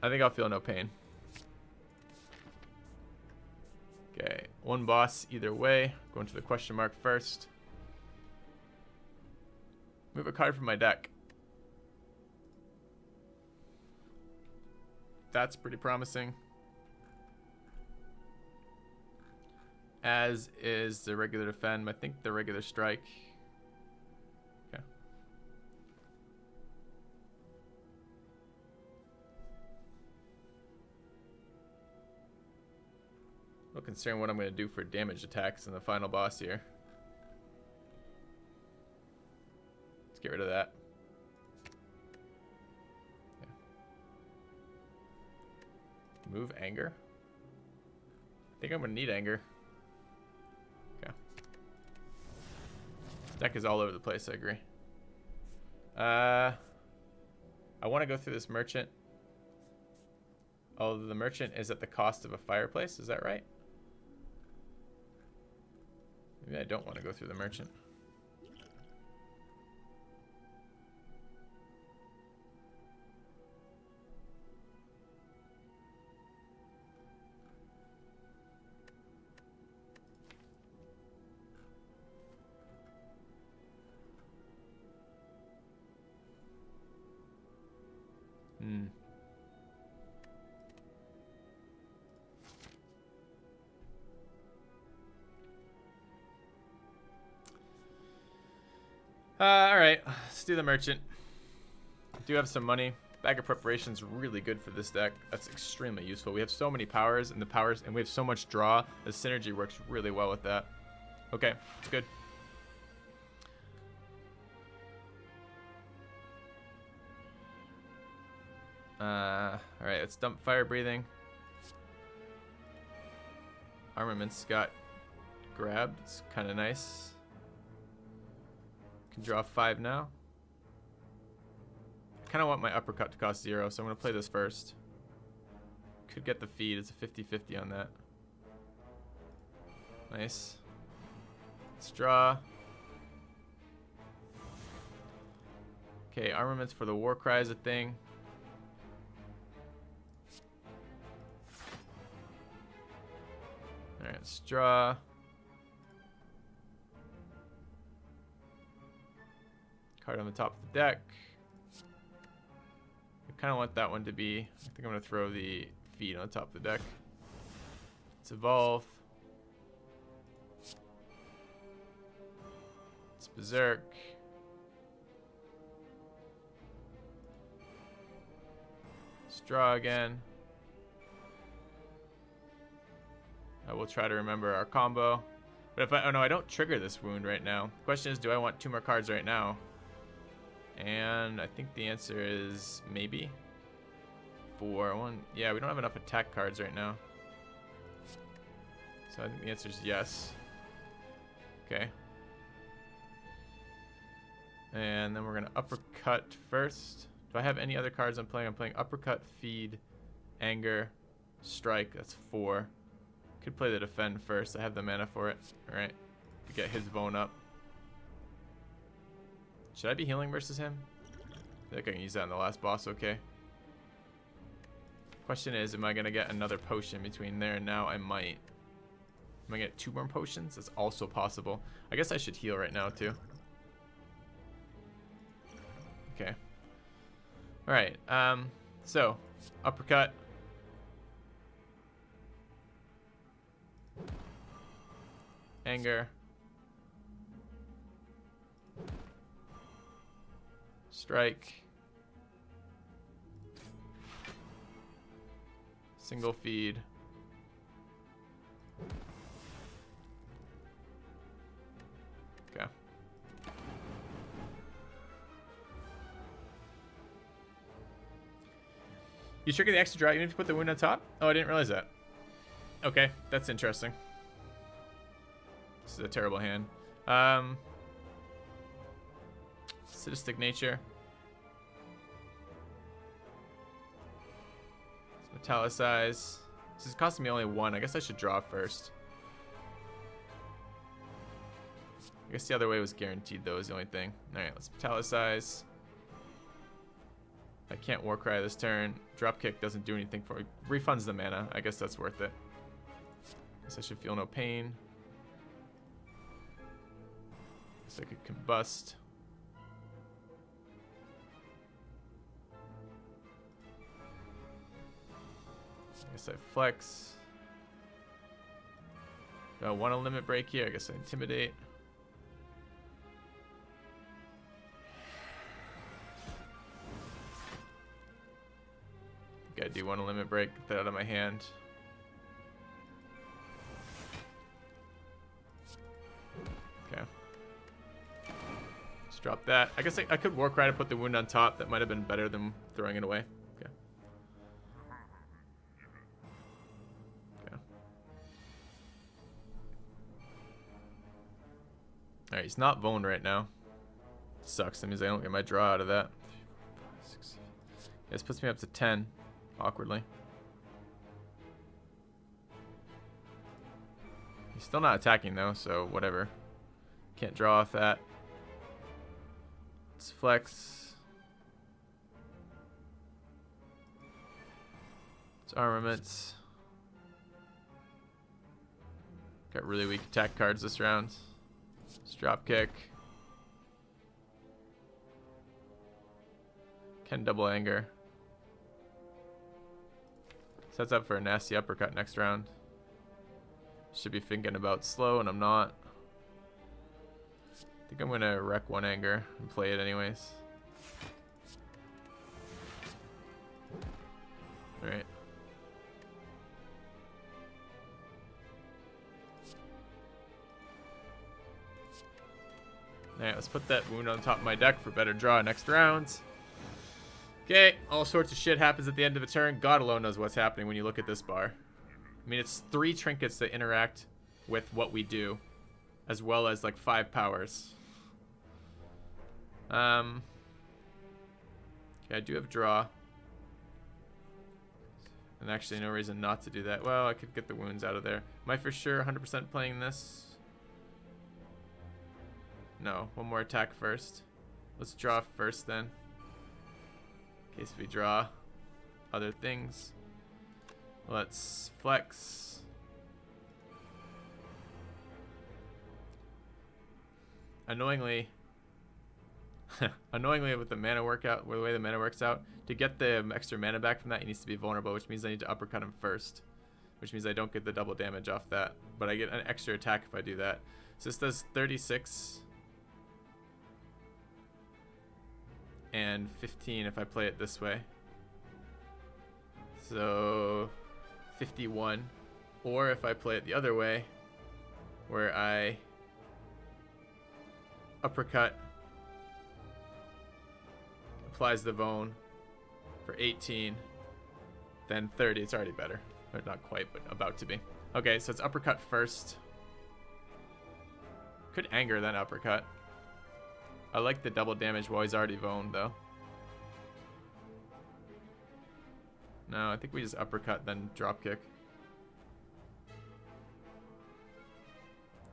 I think I'll feel no pain. Okay, one boss either way. Going to the question mark first. Move a card from my deck. That's pretty promising. As is the regular defend. I think the regular strike. Okay. A little concerned what I'm going to do for damage attacks in the final boss here. Let's get rid of that. Okay. Move anger. I think I'm going to need anger. Okay. Deck is all over the place, I agree. I want to go through this merchant. Oh, the merchant is at the cost of a fireplace, is that right? Maybe I don't want to go through the merchant. All right, let's do the merchant. I do have some money. Bag of preparation's really good for this deck. That's extremely useful. We have so many powers, and we have so much draw. The synergy works really well with that. Okay, it's good. All right, let's dump fire breathing. Armaments got grabbed. It's kind of nice. Can draw 5 now. I kind of want my uppercut to cost 0, so I'm going to play this first. Could get the feed. It's a 50-50 on that. Nice. Let's draw. Okay, armaments for the war cry is a thing. Alright, let's draw. Card on the top of the deck. I kind of want that one to be... I think I'm going to throw the feed on the top of the deck. Let's evolve. It's Berserk. Let's draw again. I will try to remember our combo. But if I... Oh no, I don't trigger this wound right now. The question is, do I want 2 more cards right now? And I think the answer is maybe. 4. 1. Yeah, we don't have enough attack cards right now. So I think the answer is yes. Okay. And then we're going to uppercut first. Do I have any other cards I'm playing? I'm playing uppercut, feed, anger, strike. That's 4. Could play the defend first. I have the mana for it. All right. To get his bone up. Should I be healing versus him? I think I can use that in the last boss, okay. Question is, am I going to get another potion between there and now? I might. Am I going to get 2 more potions? That's also possible. I guess I should heal right now, too. Okay. Alright, so, uppercut. Anger. Strike. Single feed. Okay. You trigger the extra draw even if you put the wound on top? Oh, I didn't realize that. Okay, that's interesting. This is a terrible hand. Sadistic nature. Let's metallicize. This is costing me only 1. I guess I should draw first. I guess the other way was guaranteed though is the only thing. Alright, let's metallicize. I can't Warcry this turn. Dropkick doesn't do anything for me. Refunds the mana. I guess that's worth it. Guess I should feel no pain. Guess I could combust. I guess I flex. Do I want a limit break here? I guess I intimidate. I think I do want a limit break. Get that out of my hand. Okay. Just drop that. I guess I could Warcry to put the wound on top. That might have been better than throwing it away. Okay. Alright, he's not boned right now. Sucks. That means I don't get my draw out of that. 5, 6, 7. This puts me up to 10. Awkwardly. He's still not attacking though, so whatever. Can't draw off that. Let's flex. It's armaments. Got really weak attack cards this round. Let's drop kick. Can double anger. Sets up for a nasty uppercut next round. Should be thinking about slow, and I'm not. I think I'm gonna wreck one anger and play it anyways. Alright. Alright, let's put that wound on top of my deck for better draw next rounds. Okay, all sorts of shit happens at the end of a turn. God alone knows what's happening when you look at this bar. I mean, it's 3 trinkets that interact with what we do, as well as like 5 powers. Okay, I do have draw. And actually no reason not to do that. Well, I could get the wounds out of there. Am I for sure 100% playing this? No, one more attack first. Let's draw first then. In case we draw other things. Let's flex. Annoyingly, with the mana workout, with the way the mana works out, to get the extra mana back from that, he needs to be vulnerable, which means I need to uppercut him first, which means I don't get the double damage off that, but I get an extra attack if I do that. So this does 36 and 15 if I play it this way. So 51, or if I play it the other way, where I uppercut, applies the bone for 18, then 30. It's already better, or not quite, but about to be. Okay, so it's uppercut first. Could anger then uppercut. I like the double damage while he's already boned though. No, I think we just uppercut then drop kick.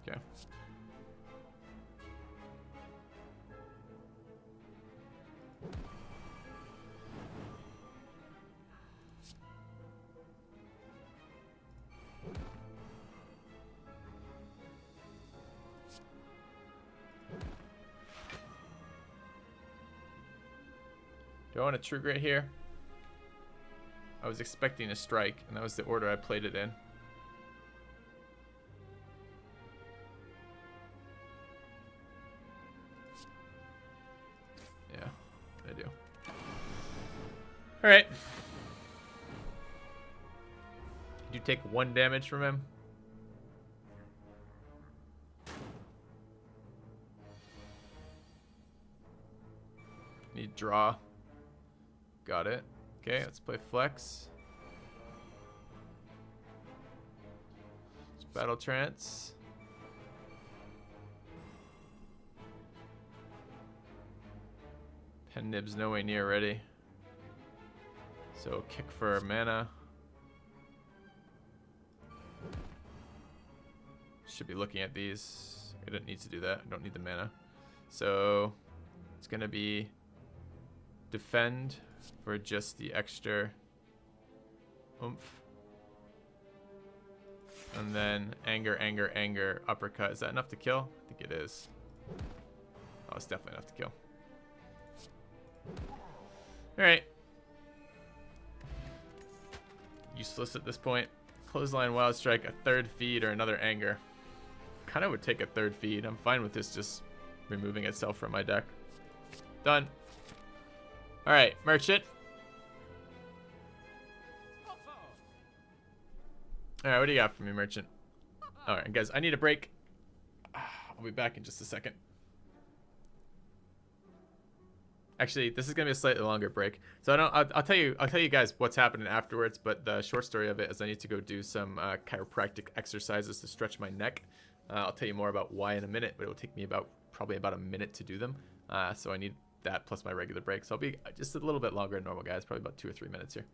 Okay. Do I want to trigger it here? I was expecting a strike, and that was the order I played it in. Yeah, I do. Alright. Did you take 1 damage from him? Need draw. Got it. Okay, let's play flex. Let's battle trance. Pen nib's nowhere near ready. So kick for mana. Should be looking at these. I don't need to do that. I don't need the mana. So it's gonna be defend for just the extra oomph. And then anger, anger, anger, uppercut. Is that enough to kill? I think it is. Oh, it's definitely enough to kill. Alright. Useless at this point. Clothesline, wild strike, a third feed, or another anger. Kind of would take a third feed. I'm fine with this just removing itself from my deck. Done. Alright, merchant. Alright, what do you got for me, merchant? Alright, guys, I need a break. I'll be back in just a second. Actually, this is gonna be a slightly longer break, so I'll tell you guys what's happening afterwards. But the short story of it is I need to go do some chiropractic exercises to stretch my neck. I'll tell you more about why in a minute, but it will take me probably about a minute to do them. So I need that plus my regular break. So I'll be just a little bit longer than normal, guys. Probably about 2 or 3 minutes here.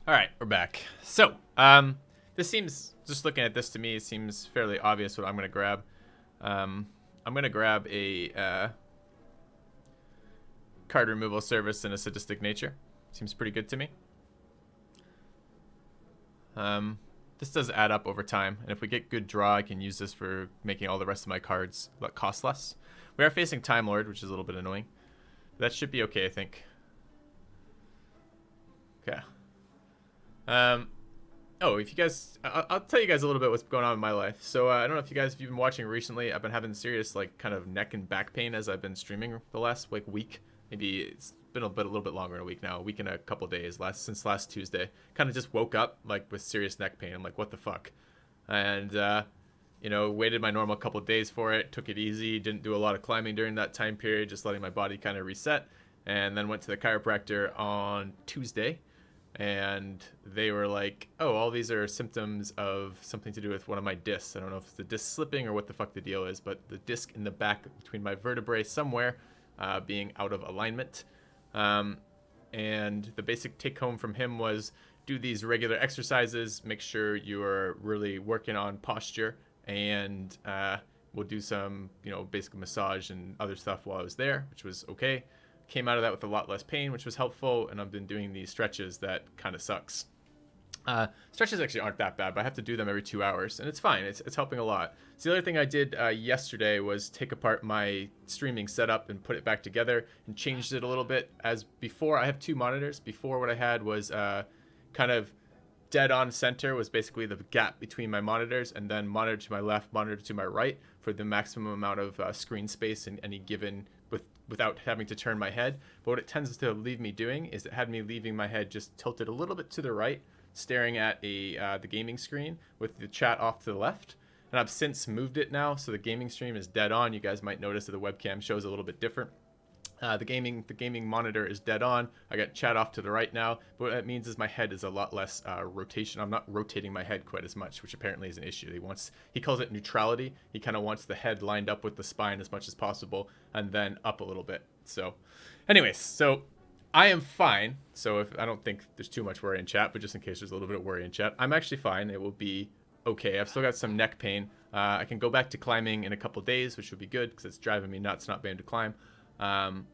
All right, we're back. So, this seems, just looking at this to me, it seems fairly obvious what I'm going to grab. I'm going to grab a card removal service and a sadistic nature. Seems pretty good to me. This does add up over time, and if we get good draw, I can use this for making all the rest of my cards cost less. We are facing Time Lord, which is a little bit annoying. That should be okay, I think. Okay. Oh, if you guys, I'll tell you guys a little bit what's going on in my life. So, I don't know if you guys, if you've been watching recently, I've been having serious, like, kind of neck and back pain as I've been streaming the last, like, week. Maybe it's been a little bit longer than a week now, a week and a couple days, since last Tuesday. Kind of just woke up, like, with serious neck pain. I'm like, what the fuck? And, you know, waited my normal couple days for it, took it easy, didn't do a lot of climbing during that time period, just letting my body kind of reset. And then went to the chiropractor on Tuesday. and they were like, oh, all these are symptoms of something to do with one of my discs. I don't know if it's the disc slipping or what the fuck the deal is, but the disc in the back between my vertebrae somewhere being out of alignment. And the basic take home from him was do these regular exercises, make sure you're really working on posture, and we'll do some, basic massage and other stuff while I was there, which was okay. Came out of that with a lot less pain, which was helpful, and I've been doing these stretches that kind of sucks. Stretches actually aren't that bad, but I have to do them every 2 hours, and it's fine. It's helping a lot. So the other thing I did yesterday was take apart my streaming setup and put it back together and changed it a little bit. As before, I have 2 monitors. Before, what I had was kind of dead on center was basically the gap between my monitors, and then monitor to my left, monitor to my right for the maximum amount of screen space in any given without having to turn my head. But what it tends to leave me doing is it had me leaving my head just tilted a little bit to the right, staring at the gaming screen with the chat off to the left. And I've since moved it now, so the gaming stream is dead on. You guys might notice that the webcam shows a little bit different. The gaming monitor is dead on. I got chat off to the right now. But what that means is my head is a lot less rotation. I'm not rotating my head quite as much, which apparently is an issue. He calls it neutrality. He kind of wants the head lined up with the spine as much as possible, and then up a little bit. So, anyways, so I am fine. So if I don't think there's too much worry in chat, but just in case there's a little bit of worry in chat, I'm actually fine. It will be okay. I've still got some neck pain. I can go back to climbing in a couple days, which would be good because it's driving me nuts not being able to climb.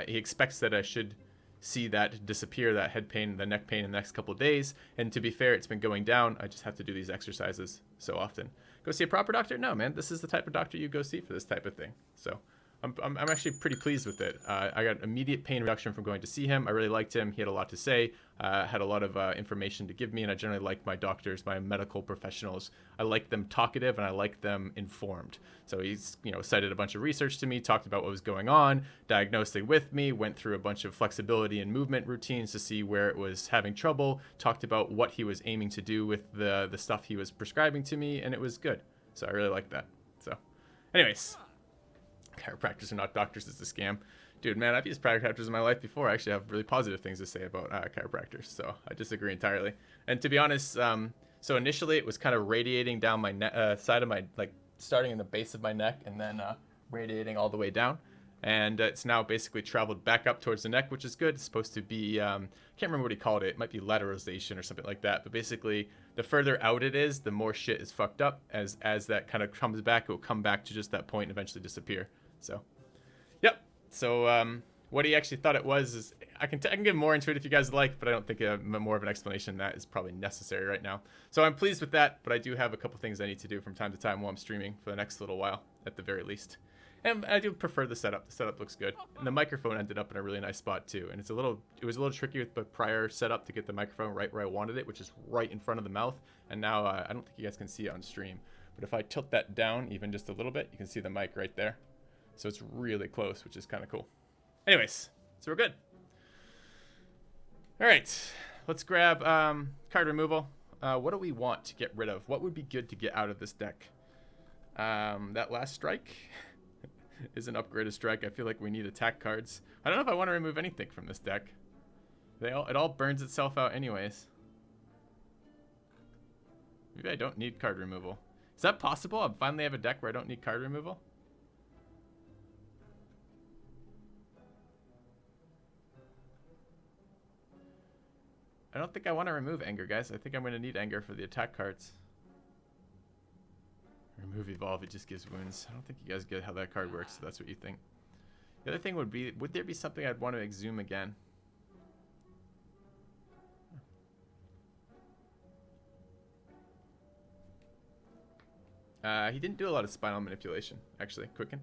He expects that I should see that disappear, that head pain, the neck pain in the next couple of days. And to be fair, it's been going down. I just have to do these exercises so often. Go see a proper doctor? No, man. This is the type of doctor you go see for this type of thing. So I'm actually pretty pleased with it. I got immediate pain reduction from going to see him. I really liked him. He had a lot to say, had a lot of information to give me, and I generally like my doctors, my medical professionals. I like them talkative, and I like them informed. So he's, cited a bunch of research to me, talked about what was going on, diagnosed it with me, went through a bunch of flexibility and movement routines to see where it was having trouble, talked about what he was aiming to do with the stuff he was prescribing to me, and it was good. So I really liked that. So anyways, chiropractors are not doctors, it's a scam. Dude, man, I've used chiropractors in my life before. I actually have really positive things to say about chiropractors, so I disagree entirely. And to be honest, so initially it was kind of radiating down my side of my, starting in the base of my neck and then radiating all the way down. And it's now basically traveled back up towards the neck, which is good. It's supposed to be, I can't remember what he called it. It might be lateralization or something like that. But basically, the further out it is, the more shit is fucked up. As that kind of comes back, it will come back to just that point and eventually disappear. So, yep. So what he actually thought it was is I can get more into it if you guys like, but I don't think more of an explanation than that is probably necessary right now. So I'm pleased with that, but I do have a couple things I need to do from time to time while I'm streaming for the next little while, at the very least. And I do prefer the setup. The setup looks good, and the microphone ended up in a really nice spot too. And it was a little tricky with the prior setup to get the microphone right where I wanted it, which is right in front of the mouth. And now I don't think you guys can see it on stream, but if I tilt that down even just a little bit, you can see the mic right there. So it's really close, which is kind of cool. Anyways, so we're good. All right, let's grab card removal. What do we want to get rid of? What would be good to get out of this deck? That last strike is an upgraded strike. I feel like we need attack cards. I don't know if I want to remove anything from this deck. It all burns itself out anyways. Maybe I don't need card removal. Is that possible? I finally have a deck where I don't need card removal? I don't think I want to remove Anger, guys. I think I'm going to need Anger for the attack cards. Remove Evolve, it just gives wounds. I don't think you guys get how that card works, so that's what you think. The other thing would be, would there be something I'd want to exhume again? He didn't do a lot of spinal manipulation, actually, Quicken.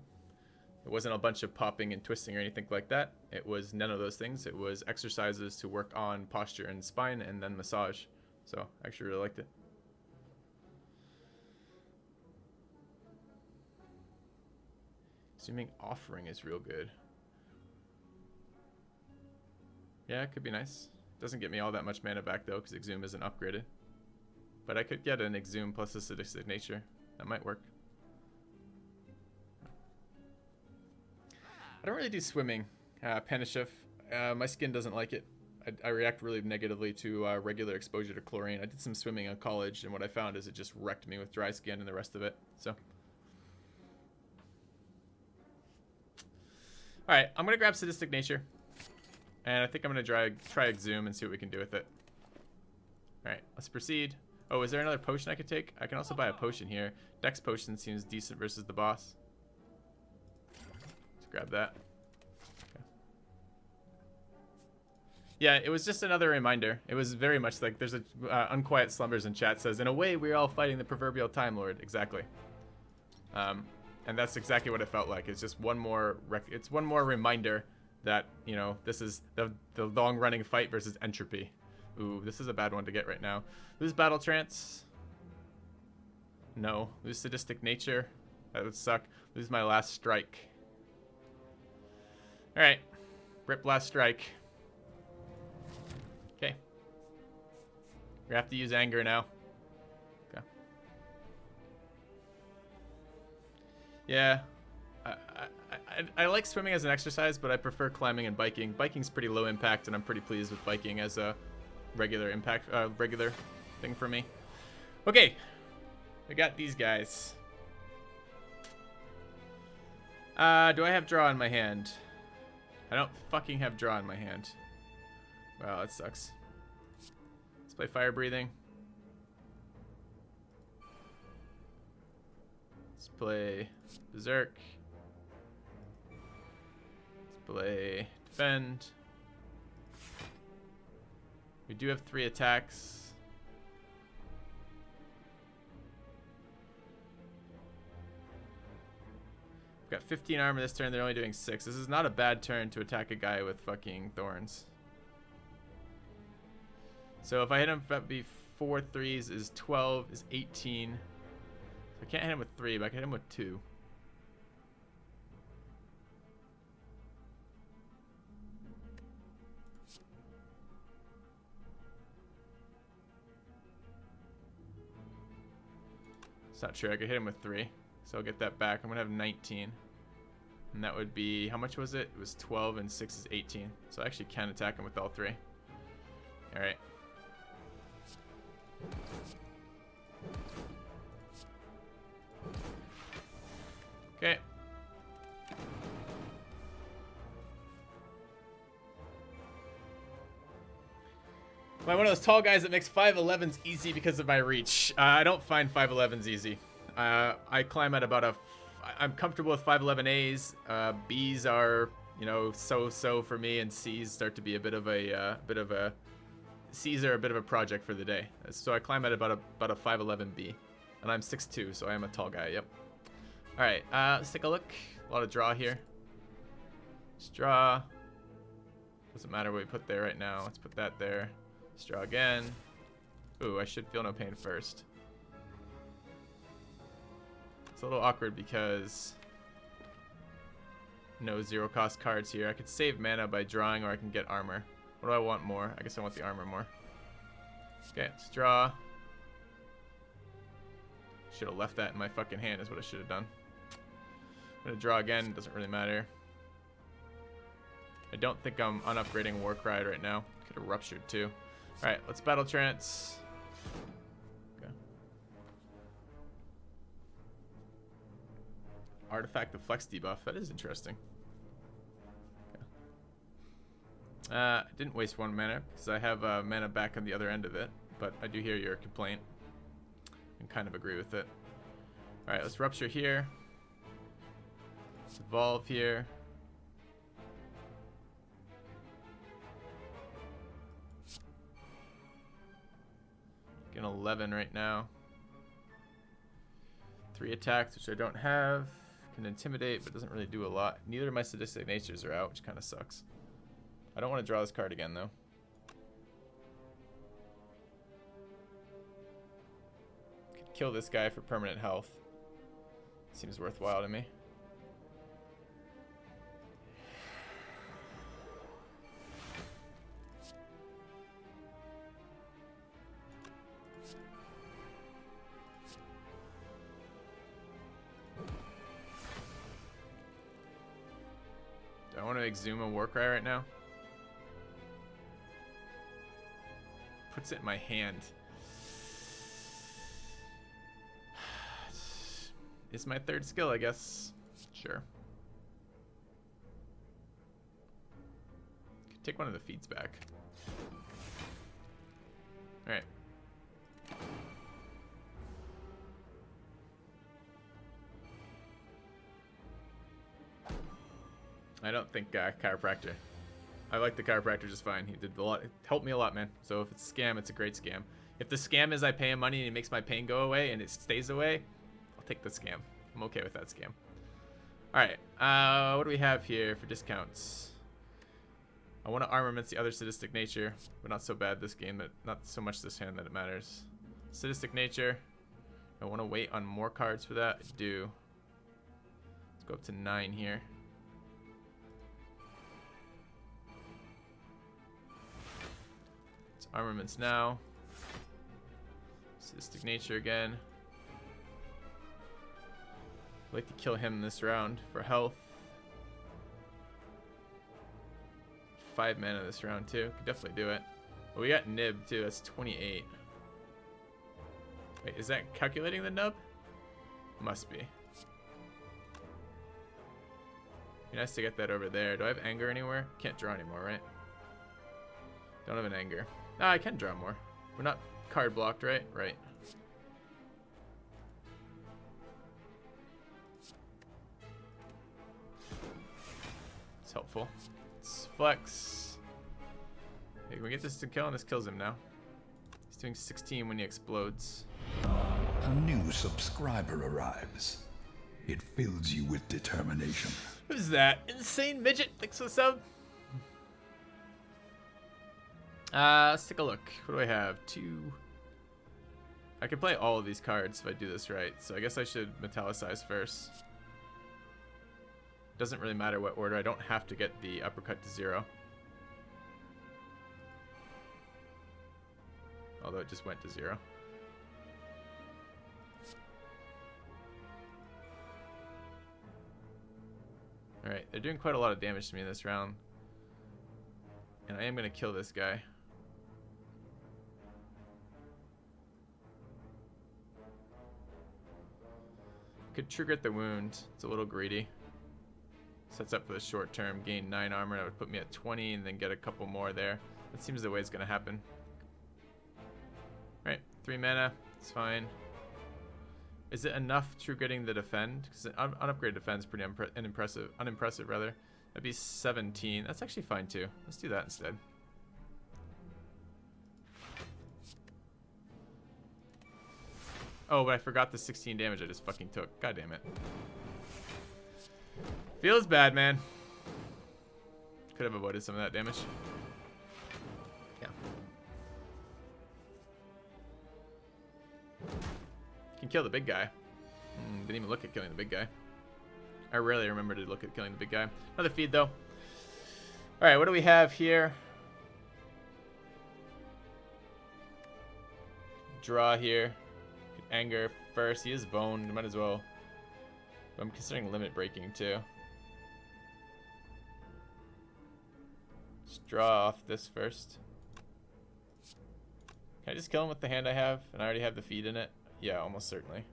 It wasn't a bunch of popping and twisting or anything like that. It was none of those things. It was exercises to work on posture and spine and then massage. So I actually really liked it. Assuming Offering is real good. Yeah, it could be nice. Doesn't get me all that much mana back though, because Exhume isn't upgraded. But I could get an Exhume plus a Sadistic Nature. That might work. I don't really do swimming, Panashif. My skin doesn't like it. I react really negatively to regular exposure to chlorine. I did some swimming in college, and what I found is it just wrecked me with dry skin and the rest of it. So, all right, I'm gonna grab Sadistic Nature, and I think I'm gonna try Exhume and see what we can do with it. All right, let's proceed. Oh, is there another potion I could take? I can also buy a potion here. Dex potion seems decent versus the boss. Let's grab that. Okay. Yeah, it was just another reminder. It was very much like there's a Unquiet Slumbers in chat says, in a way, we're all fighting the proverbial Time Lord. Exactly. And that's exactly what it felt like. It's just one more reminder that, you know, this is the long-running fight versus entropy. Ooh, this is a bad one to get right now. Lose Battle Trance. No. Lose Sadistic Nature. That would suck. Lose my last strike. Alright. Rip last strike. Okay. We have to use anger now. Okay. Yeah. I like swimming as an exercise, but I prefer climbing and biking. Biking's pretty low impact, and I'm pretty pleased with biking as a regular thing for me. Okay, we got these guys. Do I have draw in my hand? I don't fucking have draw in my hand. Wow, that sucks. Let's play Fire Breathing. Let's play Berserk. Let's play Defend. We do have 3 attacks. We've got 15 armor this turn. They're only doing 6. This is not a bad turn to attack a guy with fucking thorns. So if I hit him, that'd be 4 threes is 12 is 18. So I can't hit him with 3, but I can hit him with 2. It's not true. I could hit him with 3. So I'll get that back. I'm going to have 19. And that would be, how much was it? It was 12 and 6 is 18. So I actually can attack him with all 3. Alright. Okay. Am I one of those tall guys that makes 5'11s easy because of my reach? I don't find 5'11s easy. I climb at about I'm comfortable with 5'11As. Bs are, you know, so for me, and Cs start to be a bit of a Cs are a bit of a project for the day. So I climb at about a 5'11B, and I'm 6'2", so I am a tall guy. Yep. All right, let's take a look. A lot of draw here. Let's draw. Doesn't matter what we put there right now. Let's put that there. Let's draw again. Ooh, I should feel no pain first. It's a little awkward because no 0-cost cards here. I could save mana by drawing, or I can get armor. What do I want more? I guess I want the armor more. Okay, let's draw. Should have left that in my fucking hand is what I should have done. I'm gonna draw again, doesn't really matter. I don't think I'm unupgrading Warcry right now. Could have ruptured too. Alright, let's Battle Trance. Okay. Artifact the Flex debuff. That is interesting. Okay. Didn't waste 1 mana because I have mana back on the other end of it. But I do hear your complaint and kind of agree with it. Alright, let's Rupture here. Let's Evolve here. Get an 11 right now. 3 attacks, which I don't have. Can Intimidate, but doesn't really do a lot. Neither of my Sadistic Natures are out, which kind of sucks. I don't want to draw this card again, though. Could kill this guy for permanent health. Seems worthwhile to me. Do I want to Exhume a Warcry right now? puts it in my hand. It's my third skill, I guess. Sure. Could take one of the feeds back. Alright. I don't think chiropractor. I like the chiropractor just fine. He did a lot. It helped me a lot, man. So if it's a scam, it's a great scam. If the scam is I pay him money and he makes my pain go away and it stays away, I'll take the scam. I'm okay with that scam. Alright, what do we have here for discounts? I want to armaments the other sadistic nature, but not so bad this game, but not so much this hand that it matters. Sadistic nature. I want to wait on more cards for that. I do. Let's go up to 9 here. It's armaments now. Sadistic nature again. I'd like to kill him this round for health. 5 mana this round too. Could definitely do it. But we got nib too. That's 28. Wait, is that calculating the nub? Must be. Be nice to get that over there. Do I have anger anywhere? Can't draw anymore, right? Don't have an anger. Ah, I can draw more. We're not card blocked, right? Right. It's helpful. Let's flex. Hey, can we get this to kill? And this kills him now. He's doing 16 when he explodes. A new subscriber arrives. It fills you with determination. Who's that? Insane Midget. Thanks for the sub. Let's take a look. What do I have? 2. I can play all of these cards if I do this right. So I guess I should metallicize first. Doesn't really matter what order. I don't have to get the uppercut to 0. Although it just went to 0. Alright, they're doing quite a lot of damage to me in this round. And I am going to kill this guy. Could trigger the wound. It's a little greedy. Sets up for the short term. Gain 9 armor. That would put me at 20 and then get a couple more there. That seems the way it's going to happen. Alright, 3 mana. It's fine. Is it enough true getting the defend? Because unupgraded defense is pretty unimpressive rather. That'd be 17. That's actually fine too. Let's do that instead. Oh, but I forgot the 16 damage I just fucking took. God damn it. Feels bad, man. Could have avoided some of that damage. Yeah. Can kill the big guy. Didn't even look at killing the big guy. I rarely remember to look at killing the big guy. Another feed, though. Alright, what do we have here? Draw here. Anger first. He is boned. Might as well. But I'm considering limit breaking, too. Just draw off this first. Can I just kill him with the hand I have? And I already have the feed in it? Yeah, almost certainly.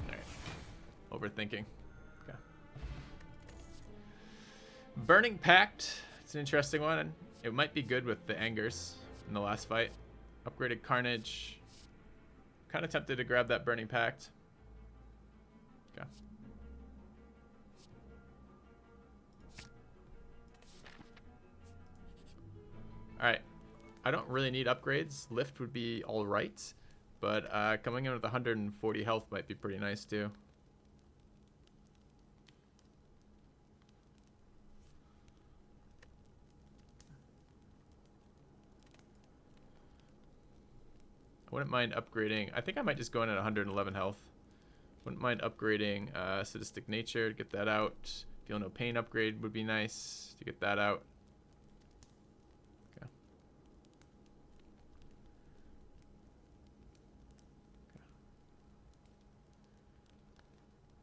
Alright. Overthinking. Okay. Burning Pact. It's an interesting one. It might be good with the angers in the last fight. Upgraded Carnage. Kind of tempted to grab that Burning Pact. Okay. Alright. I don't really need upgrades. Lift would be alright. But coming in with 140 health might be pretty nice too. I wouldn't mind upgrading. I think I might just go in at 111 health. Wouldn't mind upgrading Sadistic Nature to get that out. Feel No Pain upgrade would be nice to get that out. Okay.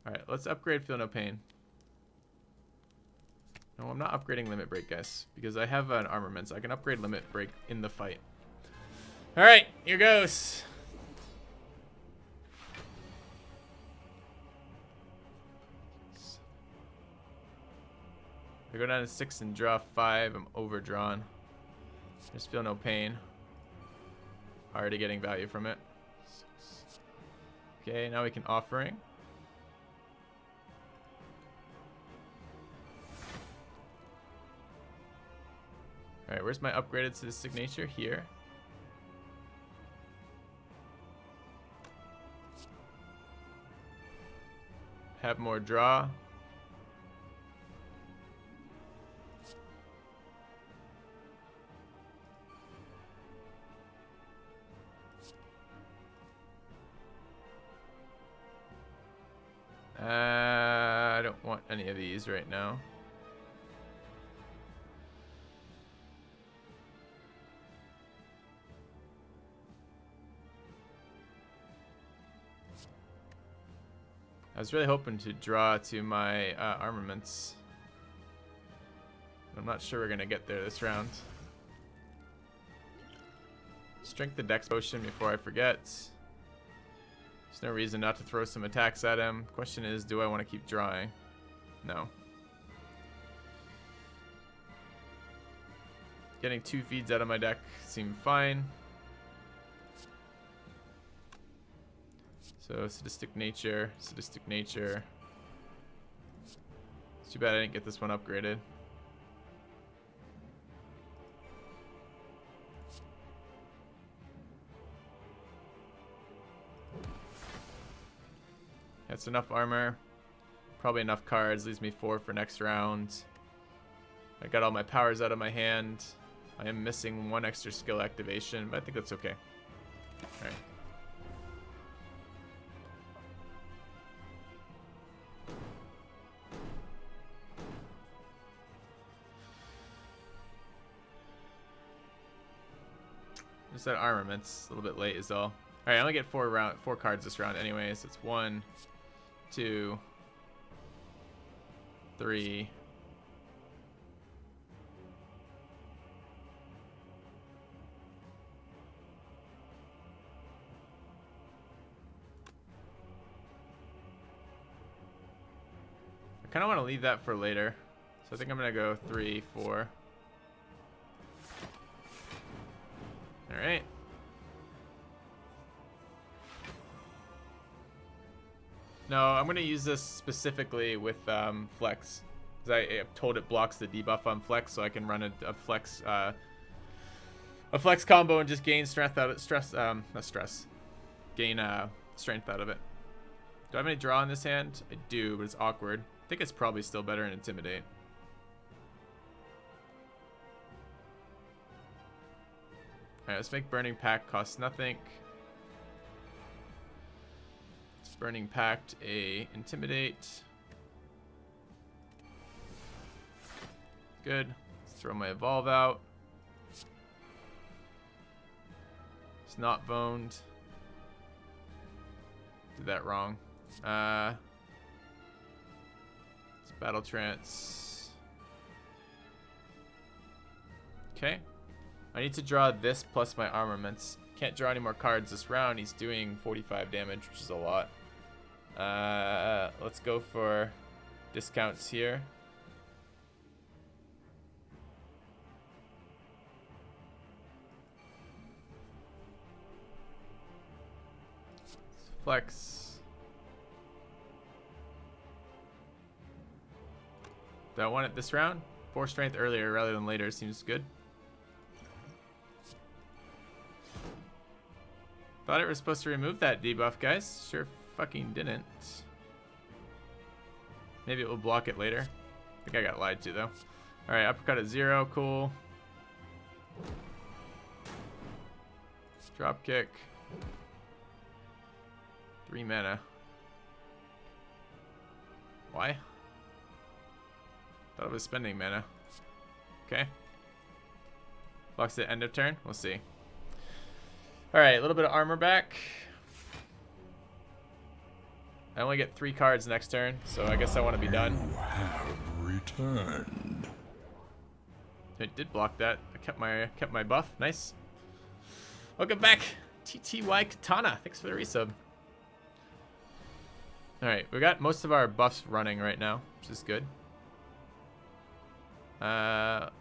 Alright, let's upgrade Feel No Pain. No, I'm not upgrading Limit Break, guys, because I have an armament, so I can upgrade Limit Break in the fight. Alright, here goes. I go down to 6 and draw 5. I'm overdrawn. Just Feel No Pain. Already getting value from it. Okay, now we can Offering. Alright, where's my upgraded Sadistic Nature? Here. Have more draw. I don't want any of these right now. I was really hoping to draw to my armaments. I'm not sure we're going to get there this round. Strength the Dex Potion before I forget. There's no reason not to throw some attacks at him. Question is, do I want to keep drawing? No. Getting 2 feeds out of my deck seemed fine. So Sadistic Nature, Sadistic Nature. It's too bad I didn't get this one upgraded. That's enough armor. Probably enough cards. Leaves me 4 for next round. I got all my powers out of my hand. I am missing 1 extra skill activation, but I think that's okay. Alright. Just that armament's a little bit late is all. Alright, I only get 4 cards this round anyways. It's 1, 2, 3. I kind of want to leave that for later. So I think I'm going to go 3, 4. Alright. No, I'm going to use this specifically with Flex. Because I told it blocks the debuff on Flex, so I can run a Flex combo and just gain strength out of gain strength out of it. Do I have any draw in this hand? I do, but it's awkward. I think it's probably still better in Intimidate. Alright, let's make Burning Pact cost nothing. Let's Burning Pact a Intimidate. Good. Let's throw my Evolve out. It's not boned. Did that wrong. It's Battle Trance. Okay. I need to draw this plus my armaments. Can't draw any more cards this round. He's doing 45 damage, which is a lot. Let's go for discounts here. Flex. Do I want it this round? 4 strength earlier rather than later seems good. Thought it was supposed to remove that debuff, guys. Sure fucking didn't. Maybe it will block it later. I think I got lied to, though. Alright, uppercut at 0. Cool. Drop kick. 3 mana. Why? Thought it was spending mana. Okay. Blocks at end of turn. We'll see. Alright, a little bit of armor back. I only get 3 cards next turn, so I guess I want to be done. You have returned. It did block that. I kept my buff. Nice. Welcome back, TTY Katana. Thanks for the resub. All right, we got most of our buffs running right now, which is good. Should I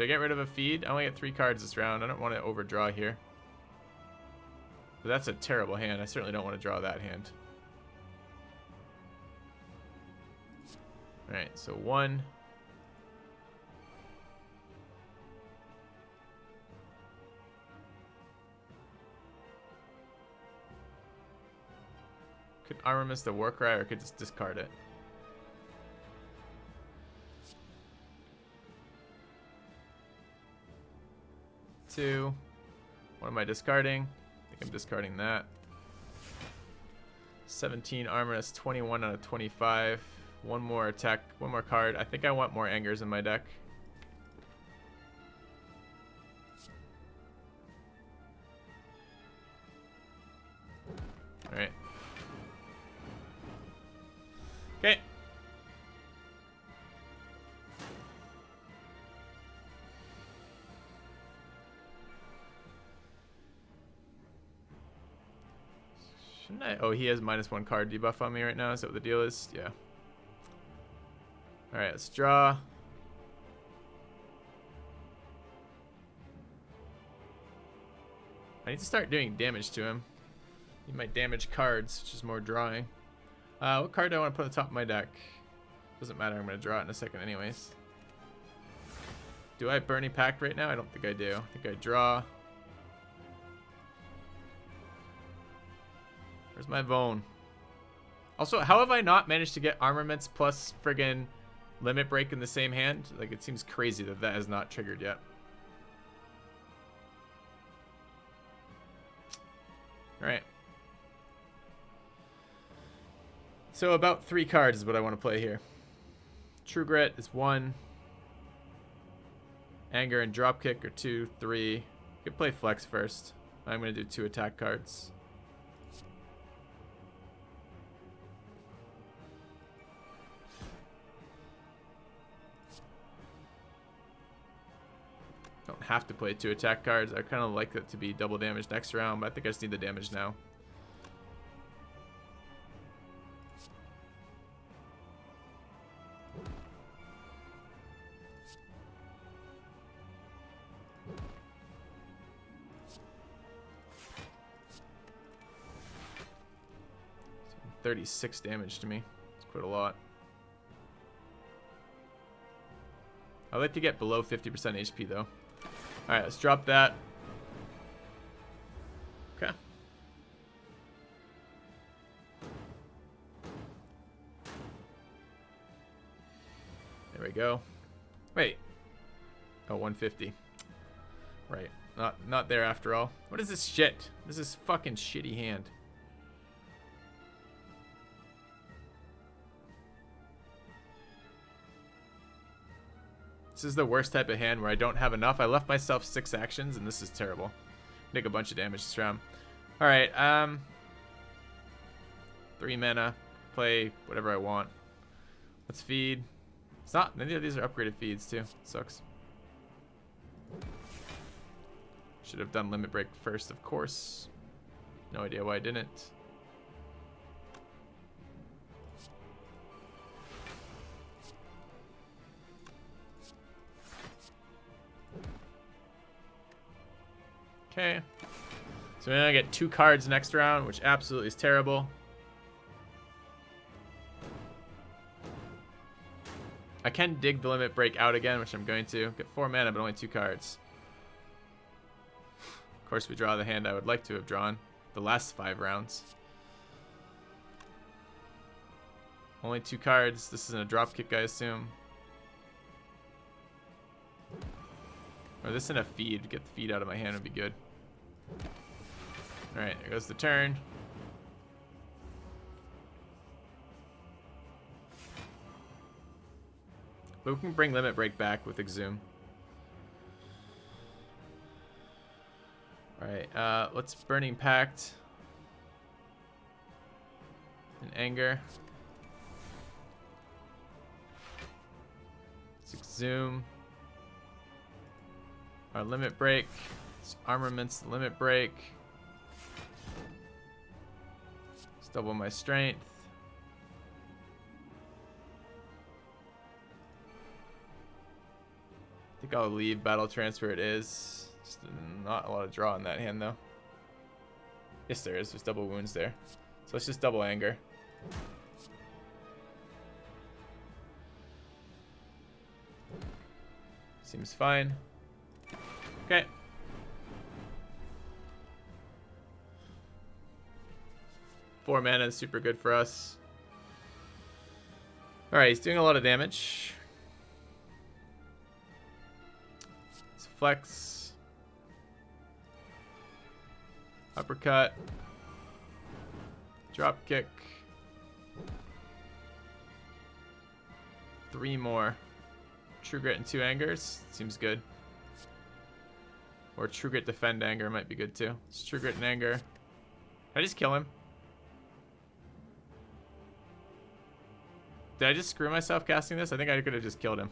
get rid of a feed? I only get 3 cards this round. I don't want to overdraw here. But that's a terrible hand. I certainly don't want to draw that hand. All right, so 1. Could Armamist the Warcry, or could just discard it. Two. What am I discarding? I think I'm discarding that. 17 armor, that's 21 out of 25. One more attack, one more card. I think I want more Angers in my deck. Alright. Okay. Shouldn't I? Oh, he has -1 card debuff on me right now. Is that what the deal is? Yeah. Alright, let's draw. I need to start doing damage to him. Need my damage cards, which is more drawing. What card do I want to put on the top of my deck? Doesn't matter, I'm going to draw it in a second anyways. Do I have Burning Pact right now? I don't think I do. I think I draw. Where's my Vone? Also, how have I not managed to get Armaments plus friggin' Limit Break in the same hand? Like, it seems crazy that that has not triggered yet. Alright. So about 3 cards is what I want to play here. True Grit is 1. Anger and Dropkick are 2, 3. You can play Flex first. I'm going to do 2 attack cards. Don't have to play 2 attack cards. I kind of like it to be double damage next round, but I think I just need the damage now. So 36 damage to me. It's quite a lot. I'd like to get below 50% HP though. Alright, let's drop that. Okay. There we go. Wait. Oh, 150. Right. Not there after all. What is this shit? This is fucking shitty hand. This is the worst type of hand where I don't have enough. I left myself 6 actions, and this is terrible. Make a bunch of damage this round. All right, 3 mana. Play whatever I want. Let's feed. It's not. Any of these are upgraded feeds too. Sucks. Should have done Limit Break first, of course. No idea why I didn't. Okay. So we're gonna get 2 cards next round, which absolutely is terrible. I can dig the Limit Break out again, which I'm going to. Get 4 mana, but only 2 cards. Of course, we draw the hand I would like to have drawn the last 5 rounds. Only 2 cards. This isn't a dropkick, I assume. Or this in a feed. Get the feed out of my hand would be good. Alright, there goes the turn. But we can bring Limit Break back with Exhume. Alright, let's Burning Pact. and anger. 6 zoom. Our limit break. It's armaments limit break. Let's double my strength. I think I'll leave battle transfer. It is. Just not a lot of draw in that hand though. Yes, there is. There's double wounds there. So let's just double anger. Seems fine. Okay. Four mana is super good for us. Alright, he's doing a lot of damage. Let's flex. Uppercut. Drop kick. 3 more. True Grit and 2 angers. Seems good. Or True Grit defend anger might be good too. It's True Grit and anger. Can I just kill him? Did I just screw myself casting this? I think I could have just killed him.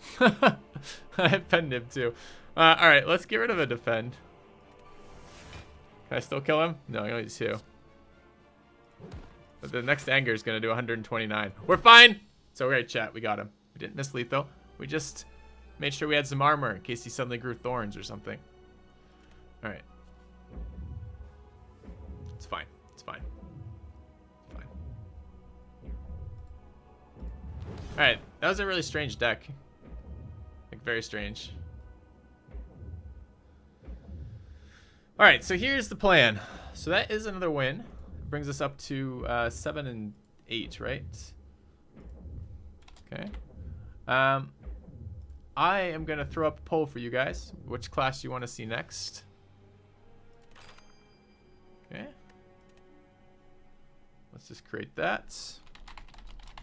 I penned him too. Alright, let's get rid of a defend. Can I still kill him? No, he only needs 2. But the next anger is going to do 129. We're fine! It's alright, chat. We got him. We didn't miss lethal. We just made sure we had some armor in case he suddenly grew thorns or something. Alright. It's fine. It's fine. Fine. Alright. That was a really strange deck. Like, very strange. Alright, so here's the plan. So that is another win. Brings us up to 7 and 8, right? Okay. I am going to throw up a poll for you guys. Which class you want to see next? Okay. Let's just create that.